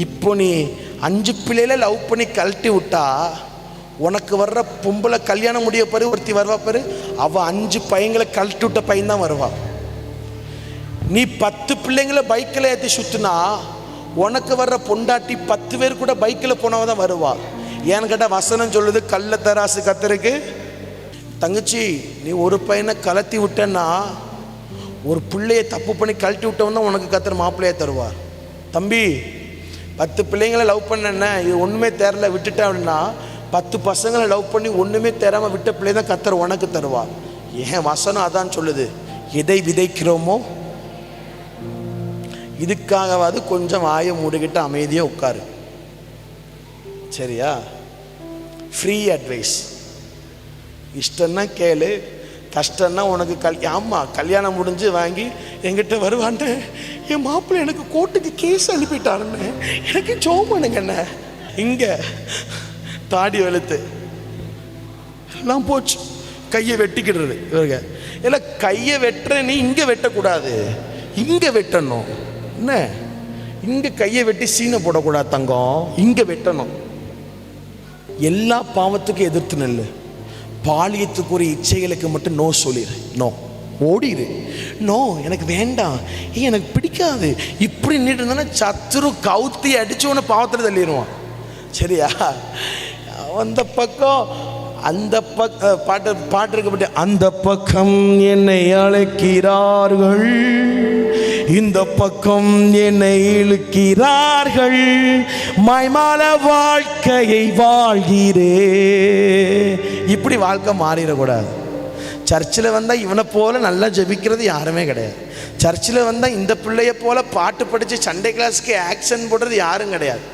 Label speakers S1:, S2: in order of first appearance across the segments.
S1: இப்போ நீ 5 பிள்ளையில லவ் பண்ணி கழட்டி விட்டா உனக்கு வர்ற பொம்பளை கல்யாணம் முடிய பாரு, ஒருத்தி வருவா பாரு, அவள் 5 பையங்களை கழட்டி விட்ட பையன் தான் வருவா. நீ 10 பிள்ளைங்களை பைக்கில் ஏற்றி சுற்றினா உனக்கு வர்ற பொண்டாட்டி 10 பேர் கூட பைக்கில் போனவ தான் வருவா. ஏன்னு கேட்டால் வசனம் சொல்லுது, கள்ள தராசு கத்தருக்கு. தங்கச்சி, நீ ஒரு பையனை கலத்தி விட்டேன்னா, ஒரு பிள்ளையை தப்பு பண்ணி கழட்டி விட்டவன் தான் உனக்கு கத்தர் மாப்பிள்ளையே தருவார். தம்பி, 10 பிள்ளைங்களை லவ் பண்ண இது ஒன்றுமே தேரல விட்டுட்டேன் அப்படின்னா, 10 பசங்களை லவ் பண்ணி ஒன்றுமே தேராமல் விட்ட பிள்ளை தான் கத்தர் உனக்கு தருவார். ஏன் வசனம் அதான் சொல்லுது, எதை விதைக்கிறோமோ இதுக்காகவாது கொஞ்சம் வாயை மூடிக்கிட்டு அமைதியாக உட்காரு. சரியா? Free advice. இஷ்டம்னா கேளு, கஷ்டம்னா உனக்கு ஆமாம் கல்யாணம் முடிஞ்சு வாங்கி என்கிட்ட வருவான்ட்டு, என் மாப்பிள்ளை எனக்கு கோர்ட்டுக்கு கேஸ் அனுப்பிட்டாருன்னு எனக்கு ஜோம் பண்ணுங்கண்ண. இங்கே தாடி வெளுத்து எல்லாம் போச்சு, கையை வெட்டிக்கிடுறது இவருங்க. இல்லை, கையை வெட்டுற நீ இங்கே வெட்டக்கூடாது, இங்கே வெட்டணும். என்ன, இங்கே கையை வெட்டி சீனை போடக்கூடாது தங்கம், இங்கே வெட்டணும். எல்லா பாவத்துக்கும் எதிர்த்து நெல்லு. பாலியத்துக்குரிய இச்சைகளுக்கு மட்டும் நோ சொல்லிடு, நோ, ஓடிடு. நோ, எனக்கு வேண்டாம், எனக்கு பிடிக்காது, இப்படி நின்று இருந்தானா சத்துரு கவுத்தி அடிச்சு உன பாவத்தில் தள்ளிடுவான். சரியா? அந்த பக்கம் அந்த பாட்டு இருக்கப்பட்டு, அந்த பக்கம் என்னை அழைக்கிறார்கள், இந்த பக்கம் என்னை இழுக்கிறார்கள், மாய்மால வாழ்க்கையை வாழ்கிறே. இப்படி வாழ்க்கை மாறிடக்கூடாது. சர்ச்சில் வந்தால் இவனை போல நல்லா ஜெபிக்கிறது யாருமே கிடையாது. சர்ச்சில் வந்தால் இந்த பிள்ளைய போல பாட்டு படித்து சண்டே கிளாஸுக்கு ஆக்ஷன் போடுறது யாரும் கிடையாது.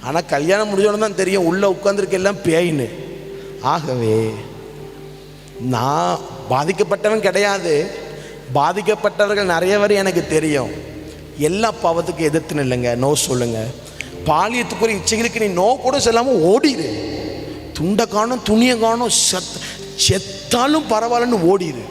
S1: ஆனால் கல்யாணம் முடிஞ்சோன்னு தான் தெரியும் உள்ளே உட்காந்துருக்க எல்லாம் பேயின்னு. ஆகவே நான் பாதிக்கப்பட்டவன் கிடையாது, பாதிக்கப்பட்டவர்கள் நிறைய பேர் எனக்கு தெரியும். எல்லா பாவத்துக்கும் எதிர்த்துன்னு இல்லைங்க, நோ சொல்லுங்க. பாலியத்துக்குரிய இச்சைகளுக்கு நீ நோ கூட சொல்லாமல் ஓடிடு. துண்டை காணும், துணியை காணும், செத்தாலும் பரவாயில்லன்னு ஓடிடு.